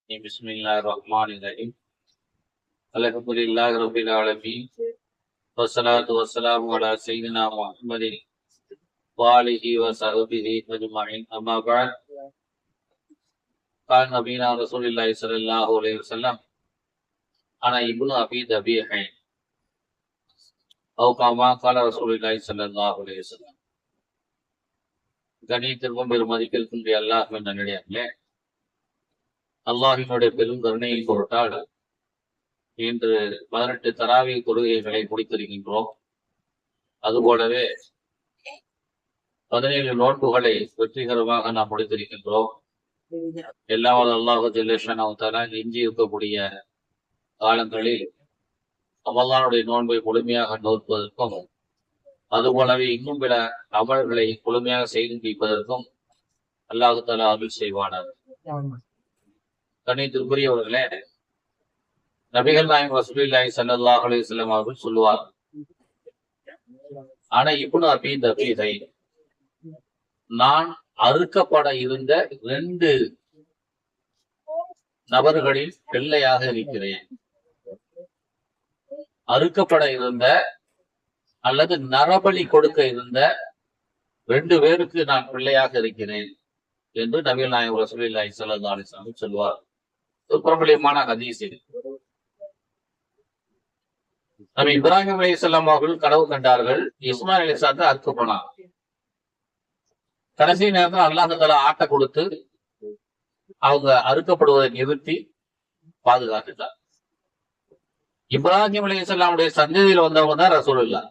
بسم الله الرحمن الرحيم الحمد لله رب العالمين والصلاة والسلام على سيدنا محمد وآله وصحبه أجمعين أما بعد قال نبينا رسول الله صلى الله عليه وسلم أنا ابن أبي ذبيح أو كما قال رسول الله صلى الله عليه وسلم கணித்திற்கும் பெருமதிப்பிற்கும் அல்லாஹ் நல்லடியார்களே, அல்லாஹினுடைய பெரும் கருணையின் பொருட்டால் இன்று 18 தராவி தொழுகைகளை முடித்திருக்கின்றோம். அதுபோலவே 17 நோன்புகளை வெற்றிகரமாக நாம் முடித்திருக்கின்றோம். எல்லாம் அல்லாஹு ஜல்லேஷான எஞ்சி இருக்கக்கூடிய காலங்களில் ரமலானுடைய நோன்பை முழுமையாக நோற்பதற்கும் அதுபோலவே இன்னும் பிற அமல்களை முழுமையாக செய்து முடிப்பதற்கும் அல்லாஹு தஆலா அருள் செய்வானார். கண்ணியத்திற்குரியவர்களே, நபிகள் நாயகம் ரசூலுல்லாஹி ஸல்லல்லாஹு அலைஹி வஸல்லம் அவர்கள் சொல்லுவார், ஆனா இப்னு அபீ தபீஹை, நான் அறுக்கப்பட இருந்த 2 நபர்களில் பிள்ளையாக இருக்கிறேன். அறுக்கப்பட இருந்த அல்லது நரபலி கொடுக்க இருந்த 2 பேருக்கு நான் பிள்ளையாக இருக்கிறேன் என்று நபிகள் நாயகம் ரசூலுல்லாஹி ஸல்லல்லாஹு அலைஹி வஸல்லம் சொல்வார். ஒரு பிரபலியமான ஹதீஸ் இது. நபி இப்ராஹிம் அலைஹிஸ்ஸலாம் அவர்கள் கனவு கண்டார்கள், இஸ்மாயில் அலைஹிஸ்ஸலாத்தை அறுக்க போனார். கடைசி நேரத்தில் அல்லாஹ் தஆலா ஆட்ட கொடுத்து அவங்க அறுக்கப்படுவதை நிறுத்தி பாதுகாத்துட்டார். இப்ராஹிம் அலைஹிஸ்ஸலாமுடைய சந்ததியில் வந்தவங்க தான் ரசூலுல்லாஹ்.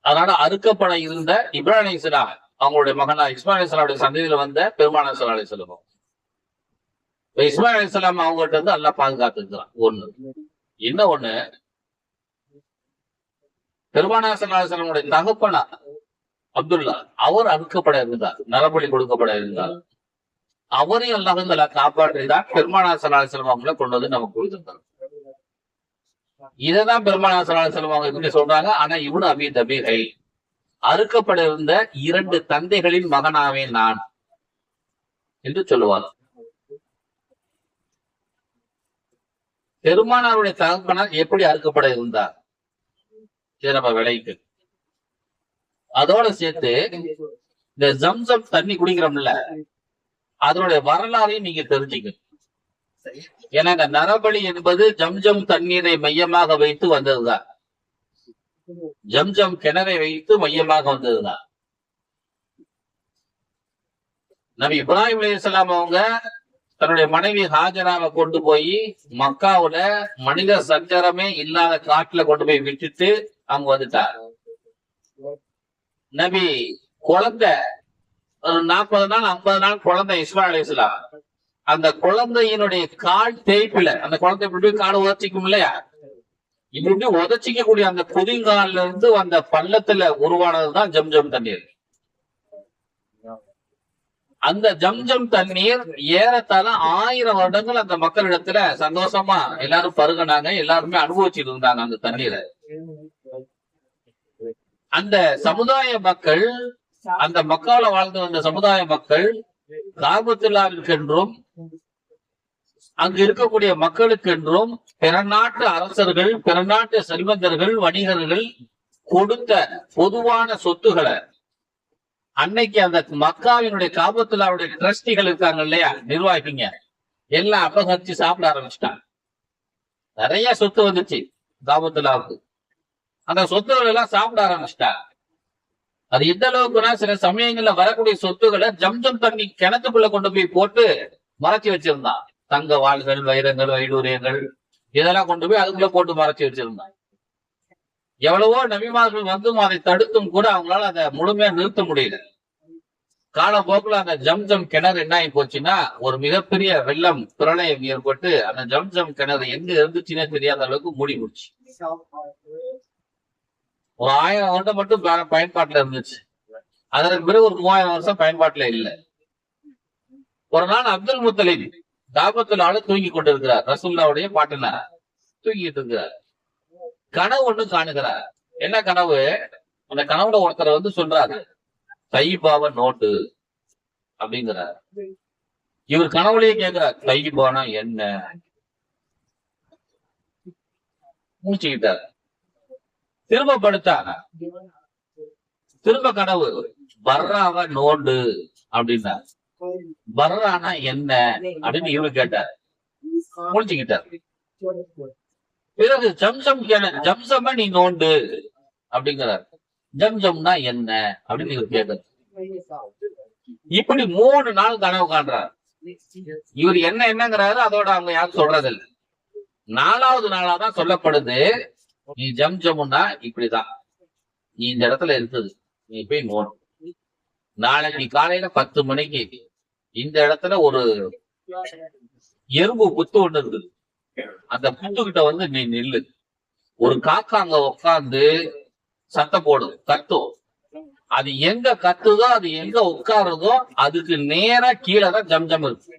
அதனால அறுக்கப்பட இருந்த இப்ராஹிம் அலைஹிஸ்ஸலாம் அவங்களுடைய மகனா இஸ்மாயில் அலைஹிஸ்ஸலாமுடைய சந்ததியில வந்த பெருமானார் ஸல்லல்லாஹு அலைஹி வஸல்லம். இஸ்மாயில் அலைஹிஸ்ஸலாம் அவங்கள்ட்ட இருந்து அல்லாஹ் பாதுகாத்துக்கிறான். ஒண்ணு. இன்னொன்னு, பெருமானார் ஸல்லல்லாஹு அலைஹி வஸல்லமுடைய தகப்பனா அப்துல்லா, அவர் அறுக்கப்பட இருந்தார், நரபலி கொடுக்கப்பட இருந்தார். அவரையும் அல்லாஹ் தஆலா காப்பாற்றிதான் பெருமானார் ஸல்லல்லாஹு அலைஹி வஸல்லம் அவங்களை கொண்டு வந்து நமக்கு கொடுத்திருந்தார். இததான் பெருமானார் ஸல்லல்லாஹு அலைஹி வஸல்லம் அவங்க எப்படி சொல்றாங்க, ஆனா இப்னு அபீ தபீஹை, அறுக்கப்பட இருந்த 2 தந்தைகளின் மகனாவே நான் என்று சொல்லுவார். பெருமானாருடைய தகப்பனார் எப்படி அறுக்கப்பட இருந்தார் இதை நம்ம விளைக்கு. அதோட சேர்த்து இந்த ஜம்சம் தண்ணி குடிக்கிறோம்ல, அதனுடைய வரலாறையும் நீங்க தெரிஞ்சுக்கணும். ஏன்னா இந்த நரபலி என்பது ஜம்ஜம் தண்ணீரை மையமாக வைத்து வந்ததுதான், ஜம்ஜம் கிணறை வைத்து மையமாக வந்ததுதான். நபி இப்ராஹிம் அலைஹிஸ்ஸலாம் அவங்க தன்னுடைய மனைவி ஹாஜராவை கொண்டு போய் மக்காவுல மனித சஞ்சரமே இல்லாத காட்டுல கொண்டு போய் விட்டுட்டு அவங்க வந்துட்டார். நபி குழந்தை 40 நாள் 50 நாள் குழந்தை இஸ்மாயில் அலைஹிஸ்ஸலாம், அந்த குழந்தையினுடைய கால் தேய்ப்பில அந்த குழந்தை இப்படி கால் உதச்சிக்கும் இல்லையா, இப்படி உதச்சிக்க கூடிய அந்த குதிங்கால்ல இருந்து அந்த பள்ளத்துல உருவானதுதான் ஜம்ஜம் தண்ணீர். அந்த ஜம்ஜம் தண்ணீர் ஏறத்தாழ 1000 வருடங்கள் அந்த மக்களிடத்துல சந்தோஷமா எல்லாரும் பருகினாங்க, எல்லாருமே அனுபவிச்சுட்டு இருந்தாங்க அந்த தண்ணீரை. அந்த சமுதாய மக்கள், அந்த மக்கால வாழ்ந்து வந்த சமுதாய மக்கள் காபத்துல்லாவிற்கென்றும் அங்கு இருக்கக்கூடிய மக்களுக்கென்றும் பிற நாட்டு அரசர்கள், பிற நாட்டு செல்வந்தர்கள், வணிகர்கள் கொடுத்த பொதுவான சொத்துக்களை அன்னைக்கு அந்த மக்காவினுடைய காபத்துல்லாவுடைய ட்ரஸ்டிகள் இருக்காங்க இல்லையா, நிர்வாகிங்க, எல்லாம் அபகரிச்சு சாப்பிட ஆரம்பிச்சுட்டாங்க. நிறைய சொத்து வந்துச்சு காபத்துல்லாவுக்கு. அந்த சொத்துக்கள் எல்லாம் சாப்பிட ஆரம்பிச்சுட்டாங்க. அது எந்த அளவுக்குன்னா, சில சமயங்கள்ல வரக்கூடிய சொத்துக்களை ஜம்ஜம் தண்ணி கிணத்துக்குள்ள கொண்டு போய் போட்டு மறைச்சு வச்சிருந்தான். தங்க வாள்கள், வைரங்கள், வைடூரியங்கள் இதெல்லாம் கொண்டு போய் அதுக்குள்ள போட்டு மறைச்சு வச்சிருந்தான். எவ்வளவோ நபிமார்கள் வந்தும் அதை தடுத்தும் கூட அவங்களால அதை முழுமையா நிறுத்த முடியல. காலப்போக்குல அந்த ஜம்ஜம் கிணறு என்ன ஆகி போச்சுன்னா, ஒரு மிகப்பெரிய வெள்ளம் பிரளயம் ஏற்பட்டு அந்த ஜம்ஜம் கிணறு எங்க இருந்துச்சுன்னே தெரியாத அளவுக்கு மூடி போச்சு. ஒரு 1000 வருடம் மட்டும் பயன்பாட்டுல இருந்துச்சு. அதற்கு பிறகு ஒரு 3000 வருஷம் பயன்பாட்டுல இல்லை. ஒரு நாள் அப்துல் முத்தலிப் தாபத்துல்லால தூங்கி கொண்டிருக்கிறார். ரசூலுல்லாஹ்வுடைய பாட்டனார் தூங்கிட்டு இருக்கிறார். கனவு ஒண்ணு காணுகிறார். என்ன கனவு? அந்த கனவுல ஒருத்தர் வந்து சொல்றாரு, தைபாவ நோட்டு அப்படிங்கிறார். இவர் கனவுலயே கேட்கிறார், கைக்கு போனா என்ன? மூச்சுக்கிட்டார். திரும்ப படுத்தாங்க. திரும்ப கனவு, பர்ராவ நோண்டு அப்படின்னா. பர்ரானா என்ன அப்படின்னு இவரு கேட்டார். முடிச்சுக்கிட்டார். பிறகு ஜம்சம் ஜம்சம நீ நோண்டு அப்படிங்கிறார். ஜம்சம்னா என்ன அப்படின்னு இவர் கேட்கிறார். இப்படி 3 நாள் கனவு காண்றார். இவர் என்னங்கிறாரு, அதோட அவங்க யாரும் சொல்றது இல்லை. 4வது நாளாதான் சொல்லப்படுது, நீ ஜம்சம்னா இப்படிதான், நீ இந்த இடத்துல இருக்குது, நீ போய் நோண்டு. நாளைக்கு காலையில 10 மணிக்கு இந்த இடத்துல ஒரு எறும்பு புத்து ஒண்ணு இருக்குது, அந்த புத்துக்கிட்ட வந்து நீ நில்லு. ஒரு காக்கா அங்க உட்கார்ந்து சத்தம் போடுது, கத்தும். அது எங்க கத்துதோ, அது எங்க உட்காருதோ அதுக்கு நேரா கீழே தான் ஜம்ஜம் இருக்கு.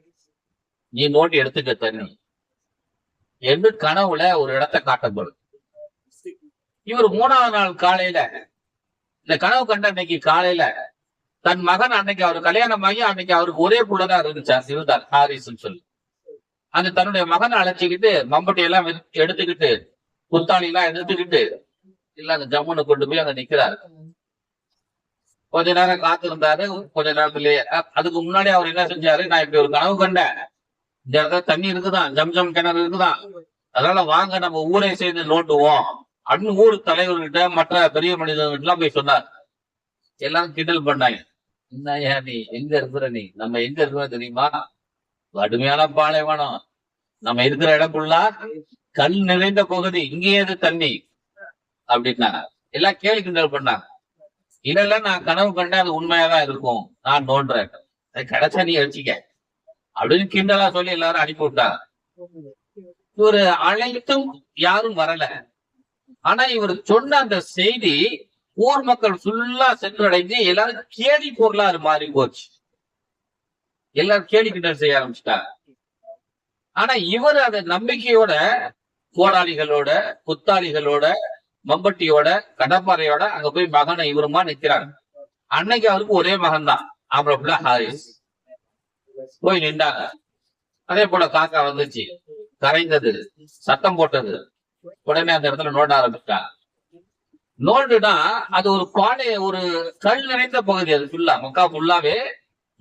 நீ நோண்டி எடுத்துக்க தண்ணி என்று கனவுல ஒரு இடத்தை காட்டப்படும். இவர் 3வது நாள் காலையில, இந்த கனவு கண்ட அன்னைக்கு காலையில தன் மகன், அன்னைக்கு அவர் கல்யாணம் ஆகி அன்னைக்கு அவருக்கு ஒரே புள்ளதான் இருந்தார், ஹாரிஸ் சொல்லி. அந்த தன்னுடைய மகனை அழைச்சிக்கிட்டு மம்பட்டி எல்லாம் எடுத்துக்கிட்டு புத்தாளி எல்லாம் எடுத்துக்கிட்டு இல்ல அந்த ஜம்முனை கொண்டு போய் அங்க நிக்கிறாரு. கொஞ்ச நேரம் காத்திருந்தாரு. கொஞ்ச நேரத்திலேயே அதுக்கு முன்னாடி அவர் என்ன செஞ்சாரு, நான் இப்படி ஒரு கனவு கண்டேன், இந்த இடத்துல தண்ணி இருக்குதான், ஜம்ஜம் கிணறு இருக்குதான், அதனால வாங்க நம்ம ஊரை சேர்ந்து நோண்டுவோம் அப்படின்னு ஊர் தலைவர்கிட்ட மற்ற பெரிய மனிதர்கிட்ட எல்லாம் போய் சொன்னார். எல்லாம் கிண்டல் பண்ணாங்க. என்னையா நீ எங்க இருக்கிற, நீ நம்ம எங்க இருக்கிறோம் தெரியுமா? கடுமையான பாலைவனம், நம்ம இருக்கிற இடம் ஃபுல்லா கல் நிறைந்த பகுதி, இங்கேயே தண்ணி அப்படின்னா எல்லாம் கேலி கிண்டல் பண்ணாங்க. இல்ல நான் கனவு கண்டேன், அது உண்மையாதான் இருக்கும், நான் நோன்றேன், கிடைச்சா நீ அடிச்சிக்க அப்படின்னு கிண்டலா சொல்லி எல்லாரும் அனுப்பி விட்டாங்க. இவரு அழைத்தும் யாரும் வரல. ஆனா இவர் சொன்ன அந்த செய்தி ஊர் மக்கள் ஃபுல்லா சென்றடைஞ்சு எல்லாரும் கேலி பொருளா மாறி போச்சு. எல்லாரும் கேலி கிண்டல் செய்ய ஆரம்பிச்சுட்டாங்க. ஆனா இவர் அந்த நம்பிக்கையோட, போராளிகளோட, புத்தாளிகளோட, மம்பட்டியோட, கடப்பாறையோட அங்க போய் மகனை இவருமா நிக்கிறாங்க. அன்னைக்கு அவருக்கு ஒரே மகன் தான், அப்புறம் ஹாரிஸ். போய் நின்றாங்க. அதே போல காக்கா வந்துச்சு, கரைந்தது, சத்தம் போட்டது. உடனே அந்த இடத்துல நோண்ட ஆரம்பிச்சாங்க. நோண்டுனா அது ஒரு பானை, ஒரு கல் நிறைந்த பகுதி, அது ஃபுல்லா மக்கா ஃபுல்லாவே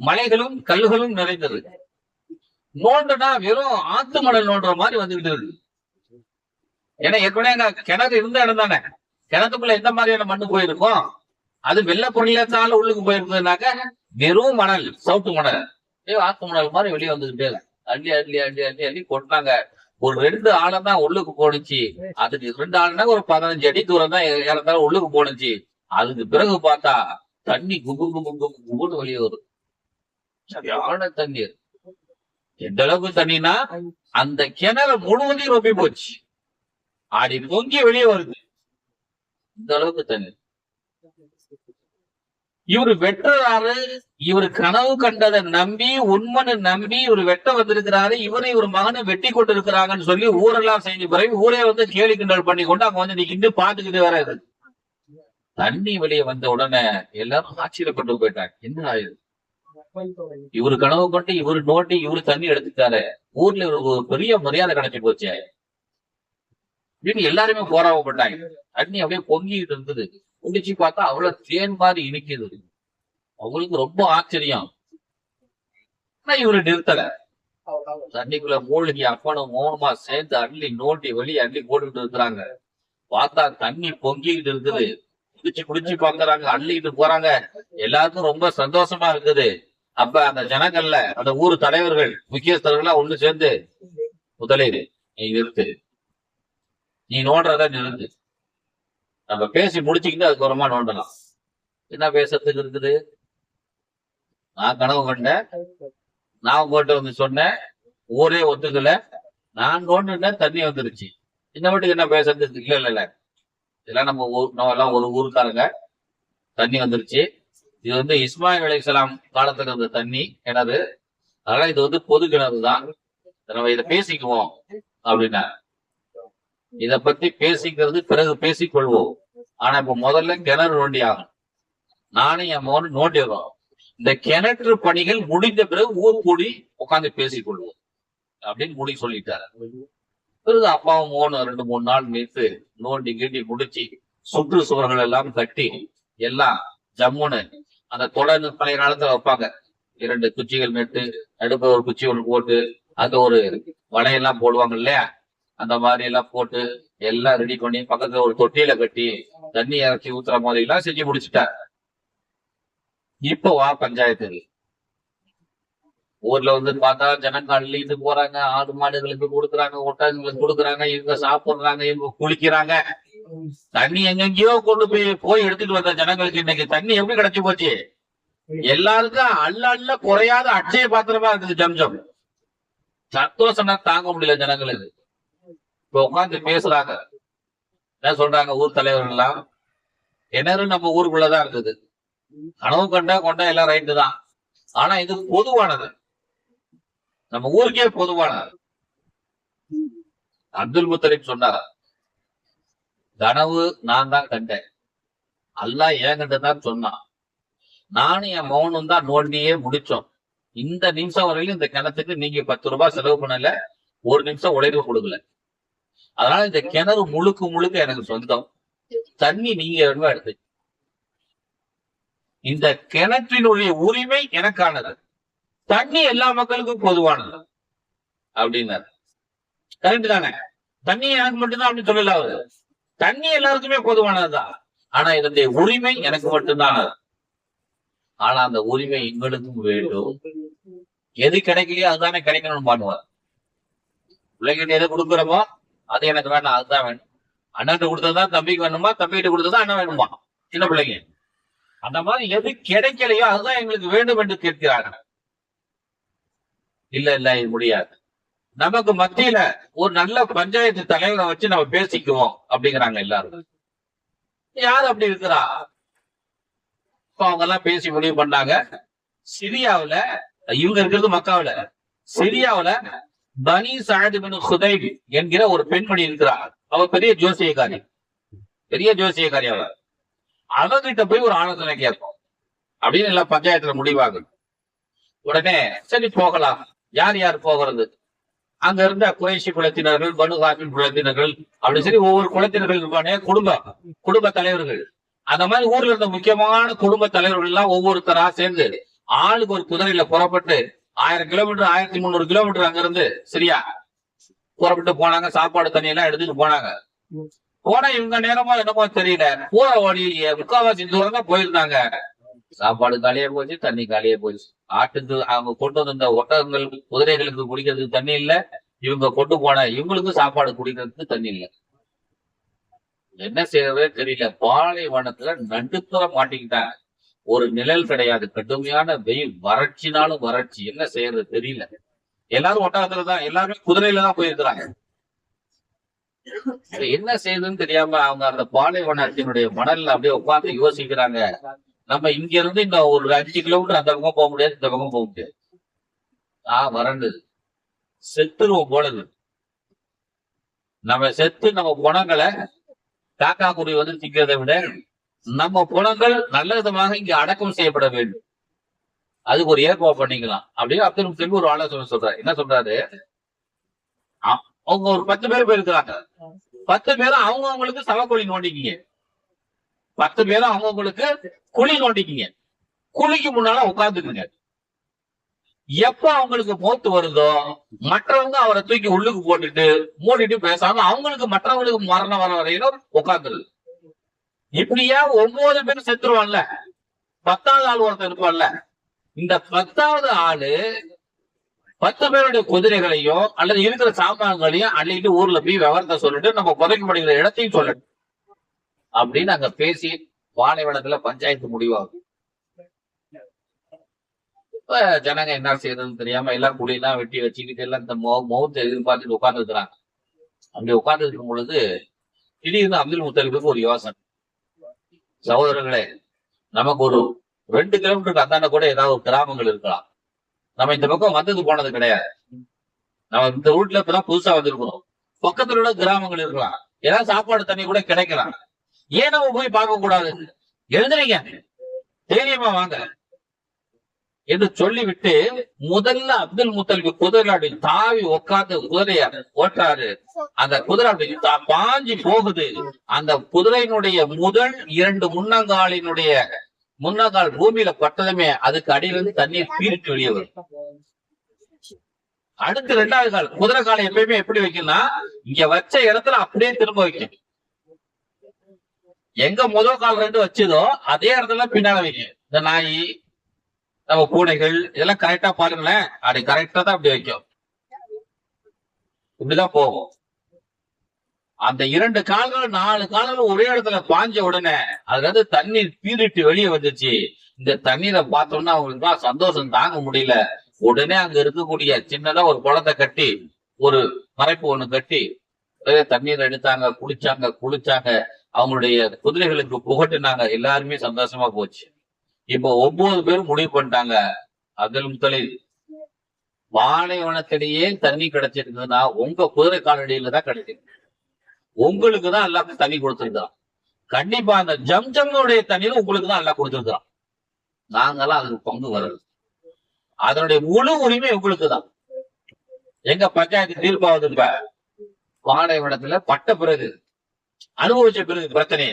மலைகளும் கல்லுகளும் நிறைந்தது. நோண்டுனா வெறும் ஆத்து மணல் நோண்டுற மாதிரி வந்துகிட்டு இருக்கு. ஏன்னா ஏற்கனவே கிணறு இருந்த இடம் தானே, கிணத்துக்குள்ள எந்த மாதிரியான மண்ணு போயிருக்கும், அது வெள்ளை பொருளாத்தால உள்ளுக்கு போயிருந்ததுனாக்க வெறும் மணல், சவுட்டு மணல், ஆத்து மணல் மாதிரி வெளியே வந்துகிட்டே அள்ளி அள்ளி அள்ளி அள்ளி அள்ளி கொட்டினாங்க. ஒரு 2 ஆழம் தான் உள்ளுக்கு போனுச்சு. அதுக்கு 2 ஆளுனா ஒரு 15 அடி தூரம் தான் ஏறத்தாலும் உள்ளுக்கு போனுச்சு. அதுக்கு பிறகு பார்த்தா தண்ணி குபு குபு குபு குபுன்னு வெளியே வரும். சரியான தண்ணீர். எந்த அளவுக்கு தண்ணினா அந்த கிணறு முழுவதையும் ரொம்பி போச்சு, ஆடி பொங்கி வெளியே வருது. இந்த அளவுக்கு தண்ணீர். இவரு வெட்டுறாரு. இவரு கனவு கண்டதை நம்பி, உண்மனை நம்பி இவரு வெட்ட வந்திருக்கிறாரு. இவர் மகனை வெட்டி கொண்டு இருக்கிறாங்கன்னு சொல்லி ஊரெல்லாம் செஞ்சு பிறகு ஊரே வந்து கேலி கிண்டல் பண்ணி கொண்டு அங்க வந்து நிக்கிட்டு பாத்துக்கிட்டு வராது. தண்ணி வெளியே வந்த உடனே எல்லாரும் ஆச்சரியப்பட்டு போயிட்டாங்க. என்ன ஆயுது, இவரு கனவு கொண்டு இவரு நோட்டி இவரு தண்ணி எடுத்துட்டாரு, ஊர்ல இவருக்கு ஒரு பெரிய மரியாதை கிடைச்சி போச்சு. எல்லாருமே போராமப்பட்டாங்க. தண்ணி அப்படியே பொங்கிட்டு இருந்தது. குடிச்சு பார்த்தா அவ்வளவு தேன் மாதிரி இனிக்குது. அவங்களுக்கு ரொம்ப ஆச்சரியம். ஆனா இவரு நிறுத்தல. தண்ணிக்குள்ள மூழ்கி அப்பனும் மௌனமா சேர்ந்து அள்ளி நோண்டி வெளியே அள்ளி போட்டுக்கிட்டு இருக்கிறாங்க. பார்த்தா தண்ணி பொங்கிக்கிட்டு இருக்குது. குடிச்சு பாக்குறாங்க, அள்ளிக்கிட்டு போறாங்க. எல்லாருக்கும் ரொம்ப சந்தோஷமா இருக்குது. அப்ப அந்த ஜனங்கள்ல அந்த ஊர் தலைவர்கள், முக்கியஸ்தர்கள் ஒண்ணு சேர்ந்து, முதலீடு நீ நிறுத்து, நீ நோன்றத நிறுத்து, நம்ம பேசி முடிச்சுக்கிட்டு அதுக்கப்புறமா நோண்டலாம். என்ன பேசுறதுக்கு இருக்குது? நான் கனவு கண்டேன், நான் உங்கள்கிட்ட வந்து சொன்னேன், ஊரே ஒத்துக்கல, நான் நோண்டுனேன், தண்ணி வந்துருச்சு, இந்த வீட்டுக்கு என்ன பேசுறதுக்கு? இல்ல இதெல்லாம் நம்ம எல்லாம் ஒரு ஊருக்காரங்க, தண்ணி வந்துருச்சு. இது வந்து இஸ்மாயில் அலைஹிஸ்ஸலாம் காலத்துல இருந்த தண்ணி கிணறு, அதனால இது வந்து பொது கிணறு தான், நம்ம இதை பேசிக்குவோம் அப்படின்னா. இத பத்தி பேசிக்கிறது பிறகு பேசிக்கொள்வோம். ஆனா இப்ப முதல்ல கிணறு நோண்டி ஆகணும். நானும் என் மகனும் நோண்டிடுறோம். இந்த கிணற்று பணிகள் முடிந்த பிறகு ஊர் கூடி உட்காந்து பேசிக் கொள்வோம் அப்படின்னு முடி சொல்லிட்டாரு. பிறகு அப்பாவும் 2-3 நாள் நேற்று நோண்டி கீண்டி முடிச்சு சுற்று சுவர்கள் எல்லாம் கட்டி எல்லாம் ஜம்முன்னு அந்த தொடர்ந்து பழைய காலத்துல வைப்பாங்க. 2 குச்சிகள் நட்டு நடுப்பு ஒரு குச்சி ஒன்று போட்டு அந்த ஒரு வலையெல்லாம் போடுவாங்க இல்லையா, அந்த மாதிரி எல்லாம் போட்டு எல்லாம் ரெடி பண்ணி பக்கத்துல ஒரு தொட்டியில கட்டி தண்ணி இறச்சி ஊத்துற மாதிரி எல்லாம் செஞ்சு முடிச்சுட்டார். இப்ப வா பஞ்சாயத்து ஊர்ல வந்து பார்த்தா ஜனங்கள் இது போறாங்க, ஆடு மாடுகளுக்கு கொடுக்குறாங்க, ஒட்டகங்களுக்கு கொடுக்குறாங்க, இவங்க சாப்பிடுறாங்க, இவங்க குளிக்கிறாங்க. தண்ணி எங்கெங்கயோ கொண்டு போய் எடுத்துட்டு வந்த ஜனங்களுக்கு இன்னைக்கு தண்ணி எப்படி கிடைச்சு போச்சு? எல்லாருக்கும் அல்ல குறையாத அட்சய பாத்திரமா இருக்குது ஜம்ஜம். சந்தோஷம் தாங்க முடியல ஜனங்களுக்கு. இப்ப உட்காந்து பேசுறாங்க, என்ன சொல்றாங்க ஊர் தலைவர்கள் எல்லாம், கிணறு நம்ம ஊருக்குள்ளதான் இருக்குது, கனவு கொண்டா எல்லாம் ரைட்டு தான். ஆனா இது பொதுவானது, நம்ம ஊருக்கே பொதுவானது. அப்துல் முத்தலிப் சொன்னார், கனவு நான் தான் கண்டேன், அல்லாஹ் ஏங்கிட்ட தான் சொன்னான், நானும் என் மௌனம் தான் நோண்டியே முடிச்சோம். இந்த நிமிஷம் வரையிலும் இந்த கிணத்துக்கு நீங்க 10 ரூபாய் செலவு பண்ணல, 1 நிமிஷம் உழைப்பு கொடுக்கல. அதனால இந்த கிணறு முழுக்க எனக்கு சொந்தம், தண்ணி நீங்க எடுத்து, இந்த கிணற்றினுடைய உரிமை எனக்கானது, தண்ணி எல்லா மக்களுக்கும் பொதுவானது அப்படின்னாரு. கரெக்ட் தானே? தண்ணி எனக்கு மட்டும்தான் அப்படின்னு சொல்லல அவரு, தண்ணி எல்லாருக்குமே பொதுவானதுதான். ஆனா இதனுடைய உரிமை எனக்கு மட்டும்தான். ஆனா அந்த உரிமை எங்களுக்கும் வேண்டும். எது கிடைக்கலையோ அதுதானே கிடைக்கணும்னு பண்ணுவார். பிள்ளைகிட்ட எது கொடுக்குறோமோ அது எனக்கு வேண்டாம், அதுதான் வேணும். அண்ணன் கொடுத்ததுதான் தம்பிக்கு வேணுமா, தம்பிகிட்ட கொடுத்ததான் அண்ணன் வேணுமா, சின்ன பிள்ளைங்க. அந்த மாதிரி எது கிடைக்கலையோ அதுதான் எங்களுக்கு வேண்டும் என்று கேட்கிறார்கள். இல்ல இது முடியாது, நமக்கு மத்தியில ஒரு நல்ல பஞ்சாயத்து தலைவரை வச்சு நம்ம பேசிக்குவோம் அப்படிங்கிறாங்க எல்லாரும். யார் அப்படி இருக்கிறா? அவங்க எல்லாம் பேசி முடிவு பண்ணாங்க. சிரியாவுல, இவங்க இருக்கிறது மக்காவுல, சிரியாவுல பனி சஅத் பின் ஹுதைப் என்கிற ஒரு பெண்மணி இருக்கிறார். அவ பெரிய ஜோசியக்காரி, அவகிட்ட போய் ஒரு ஆலோசனை கேட்போம் அப்படின்னு எல்லாம் பஞ்சாயத்துல முடிவாகும். உடனே சரி போகலாம். யார் போகிறது? அங்க இருந்த குறைஷி குலத்தினர்கள், பனு ஹாஷிம் குலத்தினர்கள், அப்படி சரி ஒவ்வொரு குலத்தினர்கள் இருப்பானே, குடும்ப தலைவர்கள். அந்த மாதிரி ஊர்ல இருந்த முக்கியமான குடும்ப தலைவர்கள் எல்லாம் ஒவ்வொருத்தரா சேர்ந்து ஆளுக்கு ஒரு குதிரையில புறப்பட்டு 1000 கிலோமீட்டர் 1300 கிலோமீட்டர் அங்க இருந்து சரியா புறப்பட்டு போனாங்க. சாப்பாடு தண்ணி எல்லாம் எடுத்துட்டு போனாங்க. போனா இவங்க நேரமா என்னமோ தெரியல, போற வழியிலேயே முக்காவாசி தூரம் தான் போயிருந்தாங்க. சாப்பாடு காலியா போச்சு, தண்ணி காலியா போச்சு. ஆட்டுக்கு அவங்க கொண்டு வந்த ஒட்டகங்கள் குதிரைகளுக்கு குடிக்கிறதுக்கு தண்ணி இல்ல, இவங்க கொண்டு போன இவங்களுக்கும் சாப்பாடு குடிக்கிறதுக்கு தண்ணி இல்ல. என்ன செய்யறதே தெரியல. பாலைவனத்துல நடுத்தர மாட்டிக்கிட்டாங்க. ஒரு நிழல் கிடையாது, கடுமையான வெயில், வறட்சினாலும் வறட்சி. என்ன செய்யறது தெரியல. எல்லாரும் ஒட்டகத்துலதான், எல்லாருமே குதிரையில தான் போயிருக்கிறாங்க. என்ன செய்யுதுன்னு தெரியாம அவங்க அந்த பாலைவனத்தினுடைய மணல்ல அப்படியே உட்கார்ந்து யோசிக்கிறாங்க. நம்ம இங்க இருந்து இந்த ஒரு 5 கிலோமீட்டர் அந்த பக்கம் போக முடியாது, இந்த பக்கம் போக முடியாது. வறண்டது, செத்துருவோம் போலது. நம்ம செத்து நம்ம குணங்களை காக்கா குடி வந்து திங்கிறதை விட நம்ம குணங்கள் நல்ல விதமாக இங்க அடக்கம் செய்யப்பட வேண்டும். அதுக்கு ஒரு ஏற்பாடு பண்ணிக்கலாம் அப்படின்னு அப்துல் முத்தலிப் ஒரு ஆலோசனை சொல்றாரு. என்ன சொல்றாரு? அவங்க ஒரு 10 பேர் போயிருக்கிறாங்க. 10 பேரும் அவங்களுக்கு சவக்குழி நோண்டிக்கிங்க. 10 பேரும் அவங்களுக்கு குழி நோண்டிக்கிங்க. குழிக்கு முன்னால உட்கார்ந்துக்குங்க. எப்ப அவங்களுக்கு மூத்து வருதோ மற்றவங்க அவரை தூக்கி உள்ளுக்கு போட்டுட்டு மூடிட்டு பேசாம அவங்களுக்கு மற்றவங்களுக்கு மரணம் வர வரையிலும் உட்கார்ந்துருது. இப்படியா 9 பேர் செத்துருவான்ல, 10வது ஆள் ஒருத்தர் இருப்பான்ல. இந்த 10வது ஆளு 10 பேருடைய குதிரைகளையும் அல்லது இருக்கிற சாமான்களையும் அள்ளிட்டு ஊர்ல போய் விவரத்தை சொல்லிட்டு நம்ம புதைக்கப்படுகிற இடத்தையும் சொல்லட்டும் அப்படின்னு அங்க பேசி பாலைவனத்துல பஞ்சாயத்து முடிவாகும். இப்ப ஜனங்க என்ன செய்யறதுன்னு தெரியாம எல்லாம் குழியெல்லாம் வெட்டி வச்சுக்கிட்டு எல்லாம் இந்த மௌத்தை எதிர்பார்த்துட்டு உட்கார்ந்து இருக்கிறாங்க. அப்படி உட்கார்ந்து இருக்கும் பொழுது திடீர்னு அப்துல் முத்தலிபுக்கு ஒரு யோசனை. சகோதரர்களே, நமக்கு ஒரு 2 கிலோமீட்டருக்கு அந்தாண்ட கூட ஏதாவது ஒரு கிராமங்கள் இருக்கலாம். நம்ம இந்த பக்கம் வந்தது போனது கிடையாது. நம்ம இந்த ரூட்ல இப்பதான் புதுசா வந்திருக்கிறோம். பக்கத்துல உள்ள கிராமங்கள் இருக்கலாம், ஏதாவது சாப்பாடு தண்ணி கூட கிடைக்கலாம். ஏன் நம்ம போய் பார்க்க கூடாது? எழுதுறீங்க, தைரியமா வாங்க. என்று சொல்லிவிட்டு முதல்ல அப்துல் முத்தலிபு குதிரை தாவி உட்கார்ந்து குதிரைய ஓட்டுறாரு. அந்த குதிரை அப்படி பாஞ்சு போகுது. அந்த குதிரையினுடைய முதல் 2 முன்னங்கால் பூமியில பட்டதுமே அதுக்கு அடியிலிருந்து தண்ணீர் பீரிட்டு வெளியே வரும். அடுத்து 2வது கால், குதிரை காலை எப்பயுமே எப்படி வைக்கும்னா இங்க வச்ச இடத்துல அப்படியே திரும்ப வைக்கும். எங்க முதல் கால் 2 வச்சதோ அதே இடத்துல பின்னால வைக்கும். இந்த நாய், நம்ம பூனைகள் இதெல்லாம் கரெக்டா பாருங்களேன், அப்படி கரெக்டா தான் அப்படி வைக்கும். இப்படிதான் போகும். அந்த 2 கால்கள் 4 கால்கள் ஒரே இடத்துல பாஞ்ச உடனே அதுல இருந்து தண்ணீர் பீரிட்டு வெளியே வந்துச்சு. இந்த தண்ணீரை பார்த்தோம்னா அவங்களுக்கு தான் சந்தோஷம் தாங்க முடியல. உடனே அங்க இருக்கக்கூடிய சின்னதா ஒரு குளத்தை கட்டி, ஒரு மறைப்பு ஒண்ணு கட்டி தண்ணீர் எடுத்தாங்க, குளிச்சாங்க. அவங்களுடைய குதிரைகளுக்கு புகட்டினாங்க. எல்லாருமே சந்தோஷமா போச்சு. இப்போ 9 பேரும் முடிவு பண்ணிட்டாங்க, அப்துல் முத்தலிப் பாலைவனத்திலேயே தண்ணி கிடைச்சிருக்குதுன்னா உங்க குதிரை காலடியில தான் கிடைச்சிருக்கு. உங்களுக்கு தான் எல்லாருக்கும் தண்ணி கொடுத்துருக்கான். கண்டிப்பா அந்த ஜம்ஜம்னுடைய தண்ணீர் உங்களுக்கு தான் எல்லாம் கொடுத்துருக்கான். நாங்கெல்லாம் அதுக்கு பங்கு வர்றது. அதனுடைய முழு உரிமை உங்களுக்கு தான். எங்க பஞ்சாயத்து தீர்ப்பாவது இப்ப பாலைவனத்துல பட்ட பிறகு அனுபவிச்ச பிறகு பிரச்சனை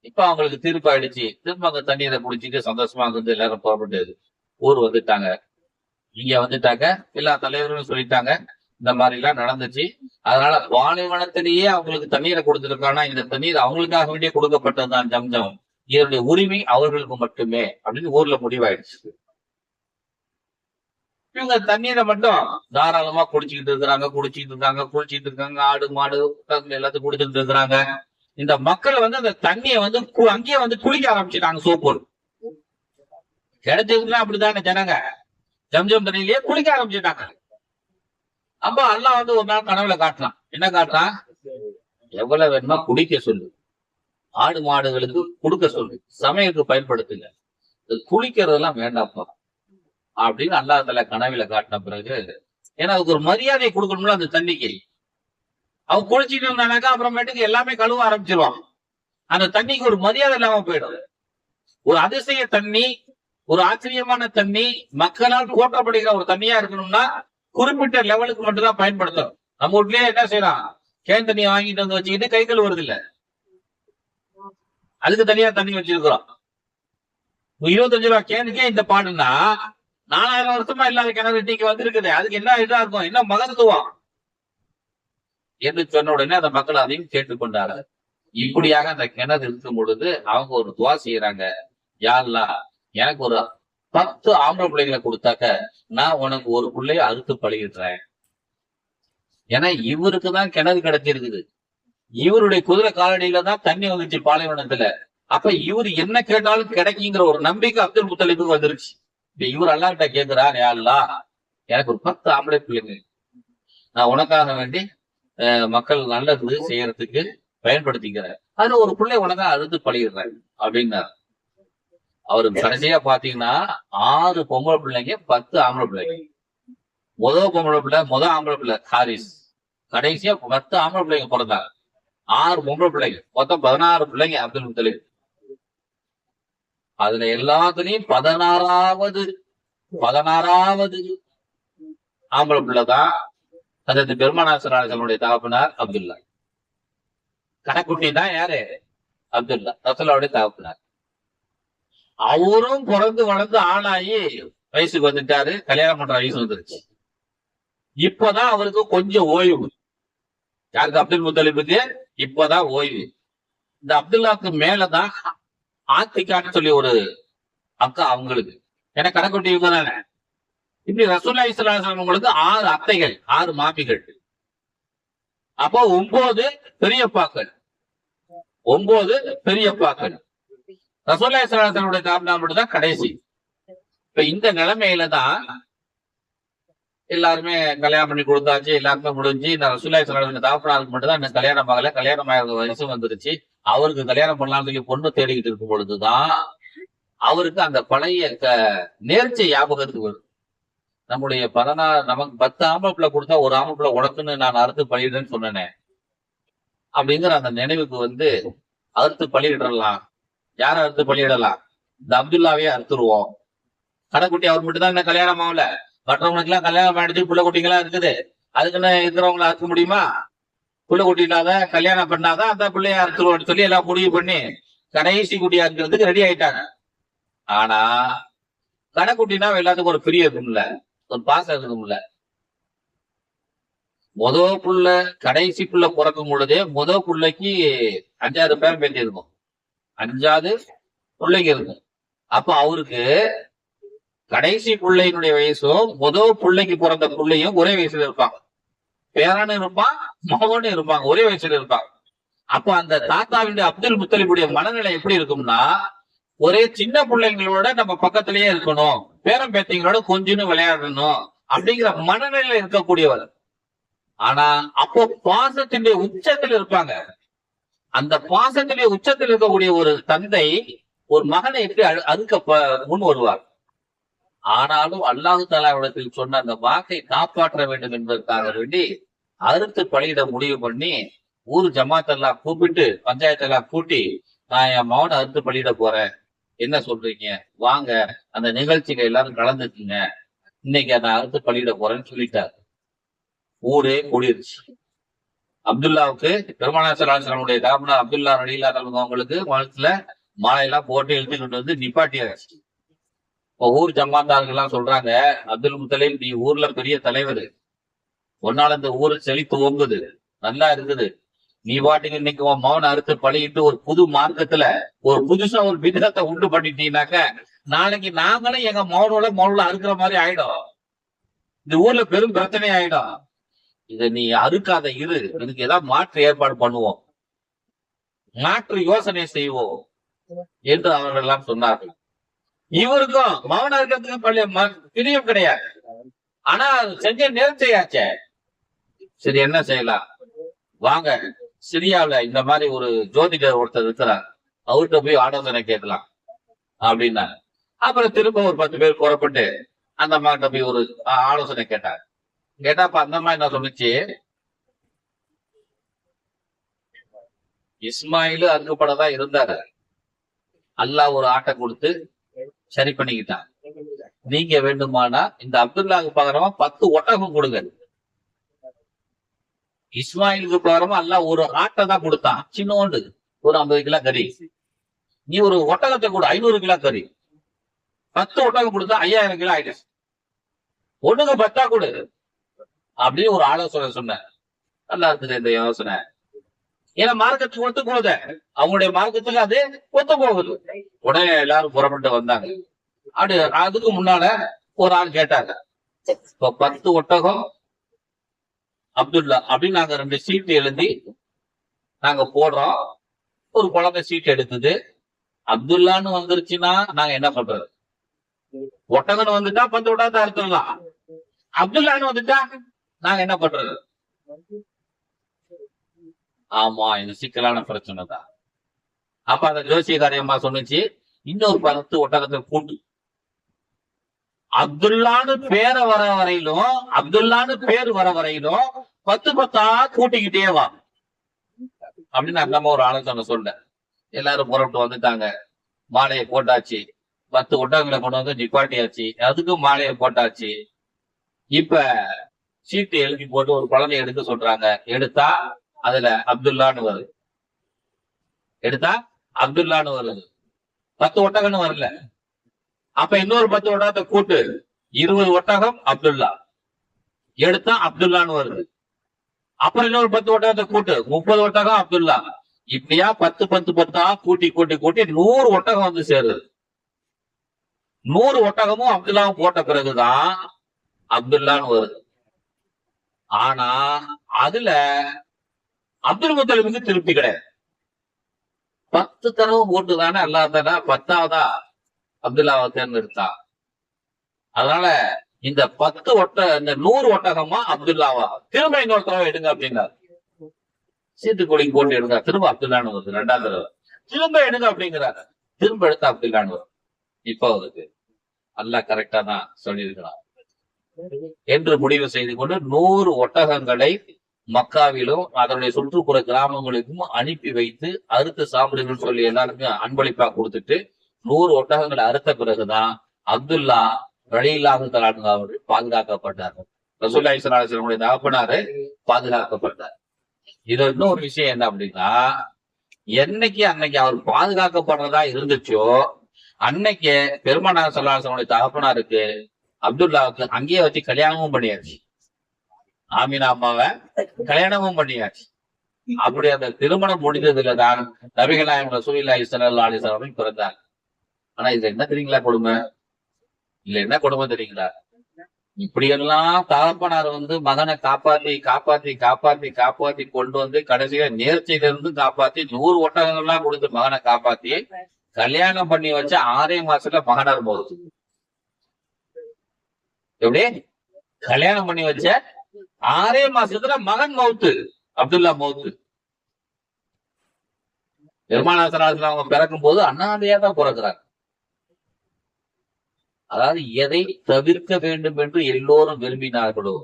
இப்ப அவங்களுக்கு தீர்ப்பாயிடுச்சு. திரும்ப அங்க தண்ணீரை குடிச்சிட்டு சந்தோஷமா இருந்து எல்லாரும் புறப்பட்டு ஊர் வந்துட்டாங்க. இங்க வந்துட்டாங்க. எல்லா தலைவர்களும் சொல்லிட்டாங்க இந்த மாதிரி எல்லாம் நடந்துச்சு. அதனால பாலைவனத்திலேயே அவங்களுக்கு தண்ணீரை கொடுத்திருக்காங்கன்னா இந்த தண்ணீர் அவங்களுக்காக வேண்டிய கொடுக்கப்பட்டதுதான் ஜம்ஜம். இதனுடைய உரிமை அவர்களுக்கு மட்டுமே அப்படின்னு ஊர்ல முடிவாயிடுச்சு. இவங்க தண்ணீரை மட்டும் தாராளமா குடிச்சுக்கிட்டு இருக்காங்க. ஆடு மாடு எல்லாத்தையும் குடிச்சுட்டு இருக்கிறாங்க. இந்த மக்கள் அந்த தண்ணியை அங்கேயே குளிக்க ஆரம்பிச்சுட்டாங்க. சோப்போர் கிடைச்சதுன்னா அப்படித்தானே ஜனங்க ஜம்ஜம் தண்ணியிலேயே குளிக்க ஆரம்பிச்சுட்டாங்க. அப்ப அல்லாஹ் ஒரு நாள் கனவுல காட்டுறான். என்ன காட்டுறான்? எவ்வளவு வேணுமா குடிக்க சொல்லு, ஆடு மாடுகளுக்கு கொடுக்க சொல்லு, சமையலுக்கு பயன்படுத்துங்க, குளிக்கிறதெல்லாம் வேண்டாப்பா அப்படின்னு அல்லாஹ் தஆலா கனவுல காட்டின பிறகு, ஏன்னா அதுக்கு ஒரு மரியாதை கொடுக்கணும்ல அந்த தண்ணிக்கு. அவன் குளிச்சுட்டு இருந்தானாக்கா அப்புறமேட்டுக்கு எல்லாமே கழுவ ஆரம்பிச்சிருவான். அந்த தண்ணிக்கு ஒரு மரியாதை இல்லாம போயிடும். ஒரு அதிசய தண்ணி, ஒரு ஆச்சரியமான தண்ணி, மக்களால் போற்றப்படுகிற ஒரு தண்ணியா இருக்கணும்னா குறிப்பிட்ட லெவலுக்கு மட்டும் தான் பயன்படுத்தணும். நம்ம வீட்லயே என்ன செய்யலாம், கேன் தண்ணியை வாங்கிட்டு வந்து வச்சுக்கிட்டு கை கழுவுறது இல்ல, அதுக்கு தனியா தண்ணி வச்சிருக்கிறோம். 25 ரூபாய் கேனுக்கே இந்த பாடுன்னா 4000 வருஷமா இல்லாத கிணறு இன்னைக்கு வந்திருக்குது. அதுக்கு என்ன இதா இருக்கும், என்ன மகத்துவம் என்று சொன்ன உடனே அந்த மக்கள் அதையும் கேட்டுக்கொண்டாங்க. இப்படியாக அந்த கிணறு இருக்கும் பொழுது அவங்க ஒரு துவா செய்யறாங்க. யா அல்லாஹ், எனக்கு ஒரு 10 ஆம்பளை பிள்ளைகளை கொடுத்தாக்க நான் உனக்கு ஒரு பிள்ளைய அறுத்து பழகிடுறேன். ஏன்னா இவருக்குதான் கிணறு கிடைச்சிருக்குது, இவருடைய குதிரை காலடியில தான் தண்ணி வந்துச்சு பாலைவனத்துல. அப்ப இவர் என்ன கேட்டாலும் கிடைக்குங்கிற ஒரு நம்பிக்கை அப்துல் முத்தலிபுக்கு வந்துருச்சு. இப்ப இவர் அல்லாஹ்கிட்ட கேட்கிறார், யா அல்லாஹ், எனக்கு ஒரு 10 ஆம்பளை பிள்ளைங்க நான் உனக்காக வேண்டி மக்கள் நல்லது செய்யறதுக்கு பயன்படுத்திக்கிறேன், அதுல ஒரு பிள்ளை உனக்கா அறுத்து பழகிடுறேன் அப்படின்னாரு. அவருக்கு கடைசியா பாத்தீங்கன்னா 6 பொம்பளை பிள்ளைங்க, 10 ஆம்பளை பிள்ளைங்க. முத ஆம்பளை பிள்ளை ஹாரிஸ், கடைசியா 10 ஆம்பளை பிள்ளைங்க பிறந்தாங்க, 6 பொம்பளை பிள்ளைங்க, மொத்தம் 16 பிள்ளைங்க அப்துல் முத்தலிப். அதுல எல்லாத்துலயும் 16வது ஆம்பளை பிள்ளைதான் அதற்கு பெருமானாசனுடைய தகப்பனார் அப்துல்லா. கணக்குட்டி தான் யாரு? அப்துல்லா, ரசூலுல்லாஹ்வுடைய தகப்பனார். அவரும் பிறந்து வளர்ந்து ஆளாகி வயசுக்கு வந்துட்டாரு, கல்யாணம் பண்ற வயசு வந்துருச்சு. இப்பதான் அவருக்கு கொஞ்சம் ஓய்வு. யாருக்கு? அப்துல் முத்தலிபுக்கு இப்பதான் ஓய்வு. இந்த அப்துல்லாவுக்கு மேலதான் ஆத்திகான்னு சொல்லி ஒரு அக்கா அவங்களுக்கு, ஏன்னா கணக்குட்டி இவங்க தானே. இப்படி ரசூலுல்லாஹி ஸல்லல்லாஹு அலைஹி வஸல்லம் உங்களுக்கு 6 அத்தைகள், 6 மாமிகள். அப்போ 9 பெரியப்பாக்கள், 9 பெரியப்பாக்கள். ரசூலுல்லாஹி ஸல்லல்லாஹு அலைஹி வஸல்லம் தாப்னா மட்டும் தான் கடைசி. இப்ப இந்த நிலைமையில தான் எல்லாருமே கல்யாணம் பண்ணி கொடுத்தாச்சு, எல்லாருமே முடிஞ்சு. இந்த ரசூலுல்லாஹி ஸல்லல்லாஹு அலைஹி வஸல்லம் தாப்னாருக்கு மட்டும் தான் இந்த கல்யாணம் ஆகல. கல்யாணம் ஆகிற வயசு வந்துருச்சு. அவருக்கு கல்யாணம் பண்ணலாம்னு சொல்லி பொண்ணு தேடிக்கிட்டு இருக்கும் பொழுதுதான் அவருக்கு அந்த பழைய நேர்ச்சை ஞாபகத்துக்கு வரும். நம்முடைய 16 நமக்கு 10 ஆம்பளை பிள்ளை கொடுத்தா ஒரு ஆம்பளை பிள்ளை உனக்குன்னு நான் அறுத்து பழியிடுறேன்னு சொன்னேனே அப்படிங்கிற அந்த நினைவுக்கு அறுத்து பழியிடலாம். யார அறுத்து பழியிடலாம்? இந்த அப்துல்லாவே அறுத்துருவோம் கடைக்குட்டி அவர் மட்டும் தான் கல்யாணம் ஆகல, மற்றவங்களுக்கு எல்லாம் கல்யாணம் ஆயிடுச்சு, புள்ள குட்டிங்கெல்லாம் இருக்குது. அதுக்குன்னு இருக்கிறவங்களை அறுக்க முடியுமா? புள்ள குட்டி இல்லாத கல்யாணம் பண்ணாதான் அந்த பிள்ளைய அறுத்துருவோம்னு சொல்லி எல்லாம் முடிவு பண்ணி கடைசி குட்டியா இருக்கிறதுக்கு ரெடி ஆயிட்டாங்க. ஆனா கடைக்குட்டினா எல்லாத்துக்கும் ஒரு பிரிய இருக்கும்ல, ஒரு பாசம் இருக்கும்ல. புள்ள கடைசி புள்ள பிறக்கும் பொழுதே புள்ளைக்கு 5 பேர் பேட்டி இருக்கும், 5 பிள்ளைங்க இருக்கும். அப்ப அவருக்கு கடைசி பிள்ளையினுடைய வயசும் பிள்ளைக்கு பிறந்த பிள்ளையும் ஒரே வயசுல இருப்பாங்க. பேரானு இருப்பான், மகனு இருப்பாங்க, ஒரே வயசுல இருப்பாங்க. அப்ப அந்த தாத்தாவினுடைய அப்துல் முத்தலிபுடைய மனநிலை எப்படி இருக்கும்னா, ஒரே சின்ன பிள்ளைங்களோட நம்ம பக்கத்திலேயே இருக்கணும், பேரம் பேத்திங்களோட கொஞ்சம் விளையாடணும் அப்படிங்கிற மனநிலையில இருக்கக்கூடியவர். ஆனா அப்போ பாசத்தினுடைய உச்சத்தில் இருப்பாங்க. அந்த பாசத்தினுடைய உச்சத்தில் இருக்கக்கூடிய ஒரு தந்தை ஒரு மகனை எப்படி அறுக்க முன் வருவார். ஆனாலும் அல்லாஹு தஆலாவிடத்தில் சொன்ன அந்த வாக்கை காப்பாற்ற வேண்டும் என்பதற்காக வேண்டி அறுத்து பலியிட முடிவு பண்ணி ஊர் ஜமாத்தெல்லாம் கூப்பிட்டு பஞ்சாயத்தெல்லாம் கூட்டி, நான் என் மகனை அறுத்து பலியிட போறேன், என்ன சொல்றீங்க, வாங்க அந்த நிகழ்ச்சியில எல்லாரும் கலந்துக்குங்க, இன்னைக்கு அதை அறுத்து பலியிட போறேன்னு சொல்லிட்டாரு. ஊரே கூடிருச்சு. அப்துல்லாவுக்கு பெருமானார் ஸல்லல்லாஹு அலைஹி வஸல்லம் தகப்பனார் அப்துல்லா ரலியல்லாஹு அன்ஹு அவங்களுக்கு மனசுல மாலையெல்லாம் போட்டு எழுதி கொண்டு வந்து நிப்பாட்டியாச்சு. இப்ப ஊர் ஜமாத்தார்கள் எல்லாம் சொல்றாங்க, அப்துல் முத்தலிப் நீ ஊர்ல பெரிய தலைவர், ஒன்னால இந்த ஊர் செழித்து ஓங்குது, நல்லா இருக்குது, நீ பாட்டுக்கு இன்னைக்கு உன் மகன் அறுத்து பழியிட்டு ஒரு புது மார்க்கத்துல ஒரு புதுசா ஒரு பிதத்தை உண்டு பண்ணிட்டீங்கன்னாக்க நாளைக்கு நாங்களும் எங்க மகனோட அறுக்கிற மாதிரி ஆயிடும், இந்த ஊர்ல பெரும் பிரச்சனை ஆயிடும். இத நீ அறுக்காத இரு, இதுக்கு ஏதாவது மாற்று ஏற்பாடு பண்ணுவோம், மாற்று யோசனை செய்வோம் என்று அவர்கள் எல்லாம் சொன்னார்கள். இவருக்கும் மகன் இருக்கிறதுக்கு பிரியம் கிடையாது. ஆனா செஞ்ச நேர்ச்சையாச்சே, சரி என்ன செய்யலாம், வாங்க சிரியாவில இந்த மாதிரி ஒரு ஜோதிடர் ஒருத்தர் இருக்கிறார், அவர்கிட்ட போய் ஆலோசனை கேட்கலாம் அப்படின்னா. அப்புறம் திரும்ப ஒரு 10 பேர் புறப்பட்டு அந்த அம்மாகிட்ட போய் ஒரு ஆலோசனை கேட்டார். கேட்டா அப்ப அந்த அம்மா என்ன சொன்னிச்சு, இஸ்மாயிலு அறுக்கப்படதான் இருந்தாரு, அல்லாஹ் ஒரு ஆட்டை கொடுத்து சரி பண்ணிக்கிட்டான், நீங்க வேண்டுமானா இந்த அப்துல்லாவுக்கு பகரமா 10 ஒட்டகம் கொடுங்க. இஸ்மாயிலுக்கு பகரமா அல்லாஹ் ஒரு ஆட்டை தான் கொடுத்தான், சின்னோண்டு ஒரு 50 கிலோ கறி, நீ ஒரு ஒட்டகத்தை கொடு 500 கிலோ கறி, 10 ஒட்டகம் கொடுத்தா 5000 கிலோ ஆயிடுச்சு, ஒண்ணுங்க 10 கொடு அப்படின்னு ஒரு ஆலோசனை சொன்னேன். நல்லா இருக்குது இந்த யோசனை, ஏன்னா மார்க்கத்துக்கு ஒத்து போகுது, அவங்களுடைய மார்க்கத்துக்கு அது ஒத்து போகுது. உடனே எல்லாரும் புறப்பட்டு வந்தாங்க. அப்படி அதுக்கு முன்னால ஒரு ஆள் கேட்டாங்க, இப்ப 10 ஒட்டகம் அப்துல்லா அப்படின்னு நாங்க 2 சீட்டு எழுதி நாங்க போடுறோம், ஒரு குழந்தை சீட்டு எடுத்தது, அப்துல்லான்னு வந்துருச்சுன்னா நாங்க என்ன பண்றது, ஒட்டகன்னு வந்துட்டா 10 ஒட்டகத்தை அறுத்துடலாம், அப்துல்லான்னு வந்துட்டா நாங்க என்ன பண்றது. ஆமா இது சிக்கலான பிரச்சனை தான். அப்ப அந்த ஜோசியக்காரியம்மா சொன்னிச்சு, இன்னொரு 10 ஒட்டகத்தை கூட்டு, அப்துல்லான்னு பேர் வர வரையிலும் 10 கூட்டிக்கிட்டே வா அப்படின்னு அந்த ஒரு ஆலோசனை சொல்ல. எல்லாரும் புறப்பட்டு வந்துட்டாங்க, மாலையை போட்டாச்சு, 10 ஒட்டகங்களை கொண்டு வந்து நிப்பாட்டியாச்சு, அதுக்கும் மாலையை போட்டாச்சு. இப்ப சீட்டு எழுதி போட்டு ஒரு குழந்தைய எடுக்க சொல்றாங்க. எடுத்தா அதுல அப்துல்லான்னு வருது, 10 ஒட்டகம்னு வரல. அப்ப இன்னொரு 10 ஒட்டகத்தை கூட்டு, 20 ஒட்டகம் அப்துல்லா, எடுத்தா அப்துல்லான்னு வருது. அப்புறம் இன்னொரு 10 ஒட்டகத்தை கூட்டு, 30 ஒட்டகம் அப்துல்லா. இப்படியா 10 கூட்டி 100 ஒட்டகம் வந்து சேருது. 100 ஒட்டகமும் அப்துல்லாவும் போட்ட பிறகுதான் அப்துல்லான்னு வருது. ஆனா அதுல அப்துல் முத்தலிபுக்கு திருப்தி கிடையாது. 10 தடவை போட்டுதானே அல்லாஹ் தஆலா 10ஆவதா அப்துல்லாவை தேர்ந்தெடுத்தான். அதனால இந்த 100 ஒட்டகமா அப்துல்லாவா, திரும்ப இன்னொரு தடவை எடுங்க அப்படின்னாரு. சீட்டு கொடிக்கு போட்டு எடுங்க, திரும்ப அப்துல்லான்னு வருது. 2ஆவது தடவை திரும்ப எடுங்க அப்படிங்கிறாரு, திரும்ப எடுத்தா அப்துல்லான்னு வரும். இப்ப அதுக்கு அல்லாஹ் கரெக்டா தான் சொல்லியிருக்கிறான் என்று முடிவு செய்து கொண்டு 100 ஒட்டகங்களை மக்காவிலும் அதனுடைய சுற்றுப்புற கிராமங்களுக்கும் அனுப்பி வைத்து அறுத்து சாப்பிடுங்கன்னு சொல்லி எல்லாருக்கும் அன்பளிப்பா கொடுத்துட்டு 100 ஒட்டகங்களை அறுத்த பிறகுதான் அப்துல்லா ரலியல்லாஹு தஆலா அன்ஹு அவர்கள் பாதுகாக்கப்பட்டார்கள். ரசூலுல்லாஹி ஸல்லல்லாஹு அலைஹி வஸல்லம் தகப்பனாரு பாதுகாக்கப்பட்டார். இது இன்னொரு விஷயம் என்ன அப்படின்னா, என்னைக்கு அன்னைக்கு அவர் பாதுகாக்கப்படுறதா இருந்துச்சோ அன்னைக்கு பெருமானார் ஸல்லல்லாஹு அலைஹி வஸல்லம் தகப்பனாருக்கு அப்துல்லாவுக்கு அங்கேயே வச்சு கல்யாணமும் பண்ணியாச்சு. ஆமீனா அம்மாவை கல்யாணமும் பண்ணியாச்சு. அப்படி அந்த திருமணம் முடிந்ததுல தான் நபிகள் நாயகம் ரசூலுல்லாஹி ஸல்லல்லாஹு அலைஹி வஸல்லம் பிறந்தார். ஆனா இது என்ன தெரியுங்களா கொடுமை? இல்ல என்ன கொடுமை தெரியுங்களா? இப்படியெல்லாம் தகப்பனார் மகனை காப்பாத்தி காப்பாத்தி காப்பாத்தி காப்பாத்தி கொண்டு வந்து கடைசியில நேர்ச்சியில இருந்து காப்பாத்தி 100 ஒட்டகங்கள்லாம் கொடுத்து மகனை காப்பாத்தி கல்யாணம் பண்ணி வச்ச 6 மாசத்துல மகனார் மௌத்து. எப்படி கல்யாணம் பண்ணி வச்ச 6 மாசத்துல மகன் மௌத்து, அப்துல்லா மௌத்து. பெருமானார் ஸல்லல்லாஹு அலைஹி வஸல்லம் அவங்க பிறக்கும் போது அண்ணாதையா தான் பிறக்கிறாங்க. அதாவது எதை தவிர்க்க வேண்டும் என்று எல்லோரும் விரும்பினார்களோ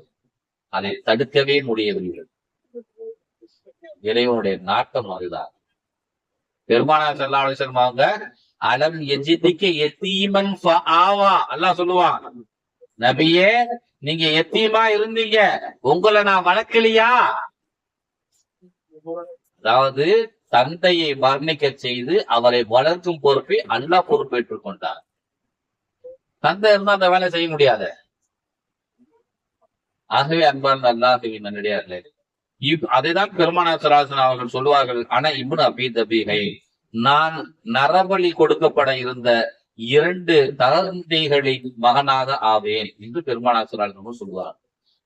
அதை தடுக்கவே முடியவில்லை. இறைவனுடைய நாட்டம் அதுதான். பெருமானார் ஸல்லல்லாஹு அலைஹி வஸல்லம் அவங்க அலம் யஜிதிக யதீமன் ஃபஆவா, அல்லாஹ் சொல்லுவான், நபியே நீங்க யத்தீமா இருந்தீங்க, உங்களை நான் வளர்க்கலையா? அதாவது தந்தையை வர்ணிக்க செய்து அவரை வளர்க்கும் பொறுப்பை அல்லாஹ் பொறுப்பேற்றுக் கொண்டார். தந்தை இருந்தா அந்த வேலை செய்ய முடியாத. ஆகவே அன்பார்ந்த அல்லாஹ்வின் நல்லடியார்களே, அதைதான் பெருமானார் ஸல்லல்லாஹு அலைஹி வஸல்லம் அவர்கள் சொல்வார்கள், ஆனா இப்னு அபீ தபீஹை, நான் நரபலி கொடுக்கப்பட இருந்த 2 தந்தைகளின் மகனாக ஆவேன் என்று பெருமானார் ஸல்லல்லாஹு அலைஹி வஸல்லம் சொல்வார்.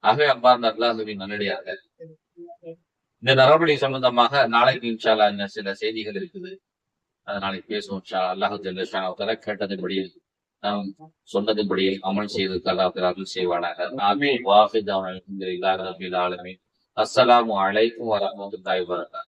ஆகவே அன்பார்ந்த அல்லாஹ்வின் நல்லடியார்களே, இந்த நரபலி சம்பந்தமாக நாளைக்கு இன்ஷா அல்லாஹ் இன்னும் சில செய்திகள் இருக்குது. அதை நாளைக்கு பேசுவோம் இன்ஷா அல்லாஹ். அல்லாஹ் ஜல்ல ஷானஹு கேட்டதுபடி நாம் சொன்னதுபடி அமல் செய்து அல்லாஹ் செய்வானாக. ஆமீன். வாஹித் அல்ஹம்துலில்லாஹி ரப்பில் ஆலமீன். அஸ்ஸலாமு அலைக்கும் வரஹ்மத்துல்லாஹி வபரகாத்துஹு.